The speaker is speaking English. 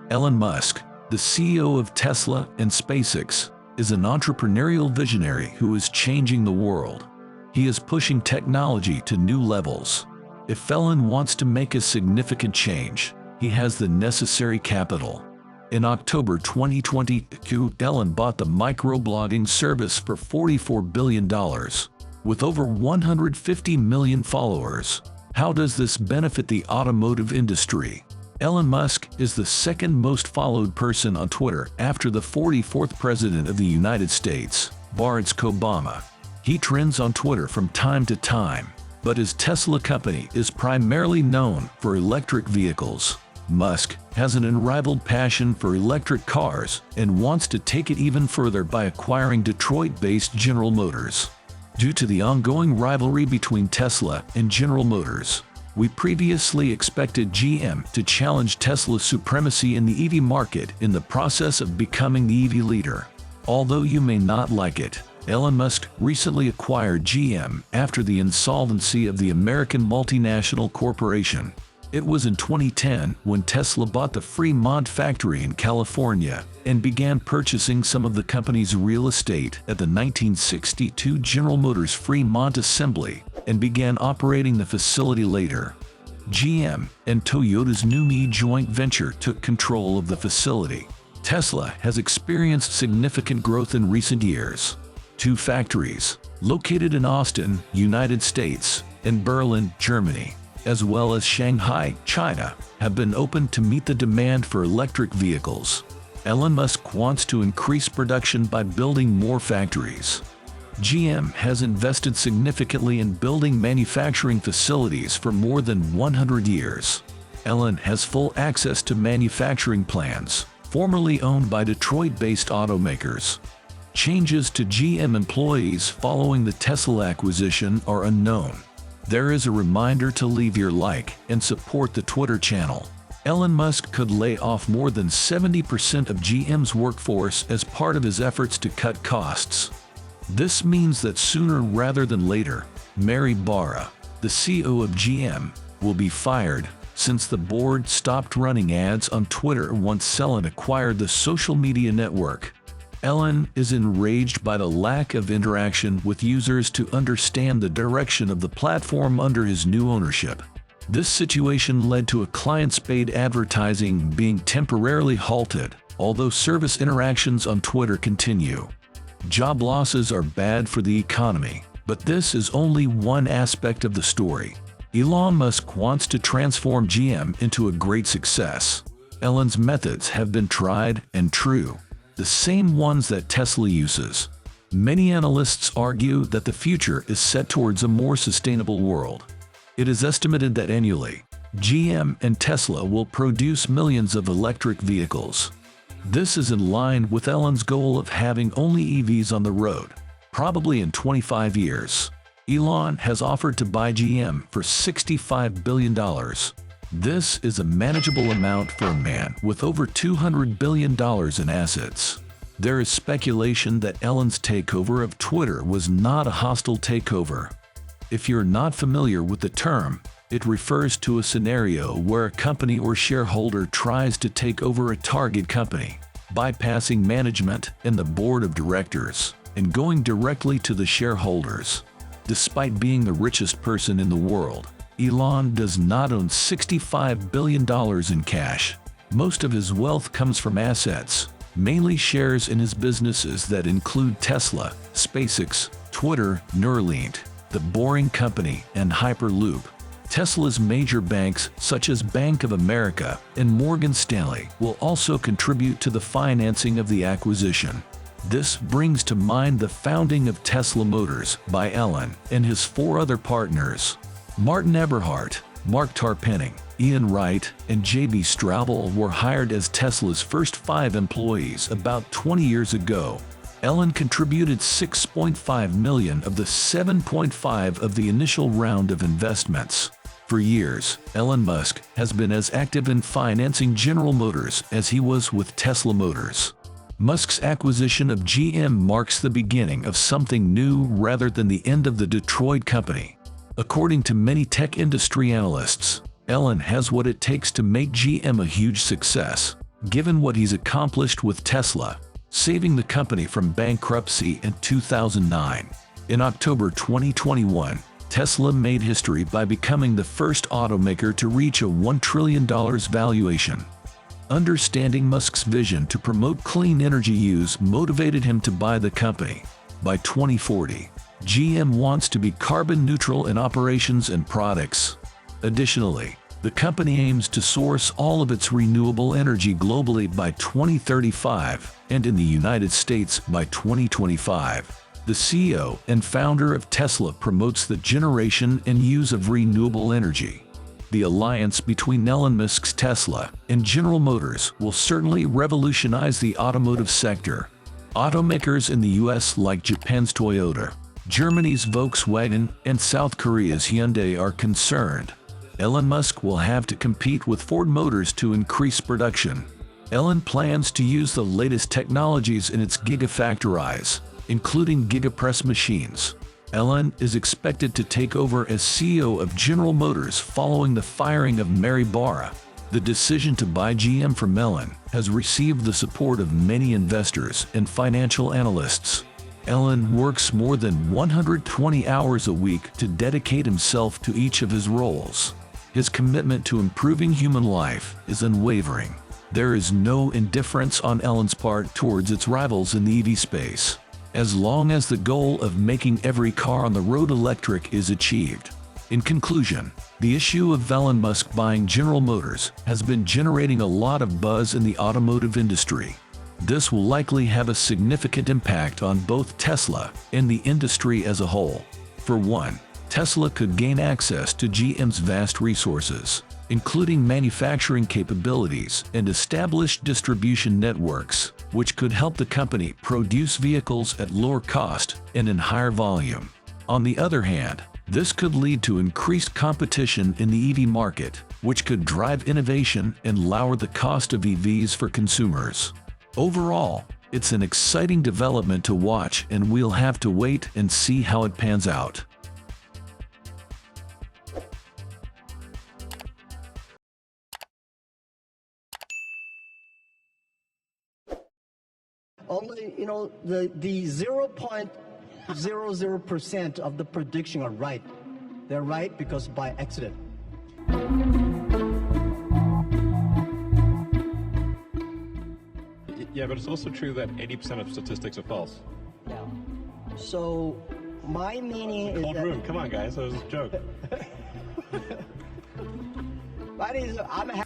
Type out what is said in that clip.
Elon Musk, the CEO of Tesla and SpaceX, is an entrepreneurial visionary who is changing the world. He is pushing technology to new levels. If Elon wants to make a significant change, he has the necessary capital. In October 2022, Elon bought the microblogging service for $44 billion. With over 150 million followers, how does this benefit the automotive industry? Elon Musk is the second most followed person on Twitter after the 44th President of the United States, Barack Obama. He trends on Twitter from time to time, but his Tesla company is primarily known for electric vehicles. Musk has an unrivaled passion for electric cars and wants to take it even further by acquiring Detroit-based General Motors. Due to the ongoing rivalry between Tesla and General Motors, we previously expected GM to challenge Tesla's supremacy in the EV market in the process of becoming the EV leader. Although you may not like it, Elon Musk recently acquired GM after the insolvency of the American multinational corporation. It was in 2010 when Tesla bought the Fremont factory in California and began purchasing some of the company's real estate at the 1962 General Motors Fremont assembly and began operating the facility later. GM and Toyota's NUMMI joint venture took control of the facility. Tesla has experienced significant growth in recent years. Two factories, located in Austin, United States, and Berlin, Germany, as well as Shanghai, China, have been opened to meet the demand for electric vehicles. Elon Musk wants to increase production by building more factories. GM has invested significantly in building manufacturing facilities for more than 100 years. Elon has full access to manufacturing plants, formerly owned by Detroit-based automakers. Changes to GM employees following the Tesla acquisition are unknown. There is a reminder to leave your like and support the Twitter channel. Elon Musk could lay off more than 70% of GM's workforce as part of his efforts to cut costs. This means that sooner rather than later, Mary Barra, the CEO of GM, will be fired, since the board stopped running ads on Twitter once Elon acquired the social media network. Elon is enraged by the lack of interaction with users to understand the direction of the platform under his new ownership. This situation led to a client's paid advertising being temporarily halted, although service interactions on Twitter continue. Job losses are bad for the economy, but this is only one aspect of the story. Elon Musk wants to transform GM into a great success. Elon's methods have been tried and true, the same ones that Tesla uses. Many analysts argue that the future is set towards a more sustainable world. It is estimated that annually, GM and Tesla will produce millions of electric vehicles. This is in line with Elon's goal of having only EVs on the road, probably in 25 years. Elon has offered to buy GM for $65 billion. This is a manageable amount for a man with over $200 billion in assets. There is speculation that Elon's takeover of Twitter was not a hostile takeover. If you're not familiar with the term, it refers to a scenario where a company or shareholder tries to take over a target company, bypassing management and the board of directors, and going directly to the shareholders. Despite being the richest person in the world, Elon does not own $65 billion in cash. Most of his wealth comes from assets, mainly shares in his businesses that include Tesla, SpaceX, Twitter, Neuralink, The Boring Company, and Hyperloop. Tesla's major banks, such as Bank of America and Morgan Stanley, will also contribute to the financing of the acquisition. This brings to mind the founding of Tesla Motors by Elon and his four other partners. Martin Eberhard, Mark Tarpenning, Ian Wright, and J.B. Straubel were hired as Tesla's first 5 employees about 20 years ago. Elon contributed $6.5 million of the $7.5 of the initial round of investments. For years, Elon Musk has been as active in financing General Motors as he was with Tesla Motors. Musk's acquisition of GM marks the beginning of something new rather than the end of the Detroit company. According to many tech industry analysts, Elon has what it takes to make GM a huge success. given what he's accomplished with Tesla, saving the company from bankruptcy in 2009. In October 2021, Tesla made history by becoming the first automaker to reach a $1 trillion valuation. Understanding Musk's vision to promote clean energy use motivated him to buy the company. By 2040, GM wants to be carbon neutral in operations and products. Additionally, the company aims to source all of its renewable energy globally by 2035 and in the United States by 2025. The CEO and founder of Tesla promotes the generation and use of renewable energy. The alliance between Elon Musk's Tesla and General Motors will certainly revolutionize the automotive sector. Automakers in the US like Japan's Toyota, Germany's Volkswagen, and South Korea's Hyundai are concerned. Elon Musk will have to compete with Ford Motors to increase production. Elon plans to use the latest technologies in its gigafactories, including gigapress machines. Elon is expected to take over as CEO of General Motors following the firing of Mary Barra. The decision to buy GM from Elon has received the support of many investors and financial analysts. Elon works more than 120 hours a week to dedicate himself to each of his roles. His commitment to improving human life is unwavering. There is no indifference on Elon's part towards its rivals in the EV space, as long as the goal of making every car on the road electric is achieved. In conclusion, the issue of Elon Musk buying General Motors has been generating a lot of buzz in the automotive industry. This will likely have a significant impact on both Tesla and the industry as a whole. For one, Tesla could gain access to GM's vast resources, including manufacturing capabilities and established distribution networks, which could help the company produce vehicles at lower cost and in higher volume. On the other hand, this could lead to increased competition in the EV market, which could drive innovation and lower the cost of EVs for consumers. Overall, it's an exciting development to watch, and we'll have to wait and see how it pans out. Only, the 0.00% of the prediction are right. They're right because by accident. Yeah, but it's also true that 80% of statistics are false. Yeah. So my meaning is Cold room. Come on, guys. That was a joke. I'm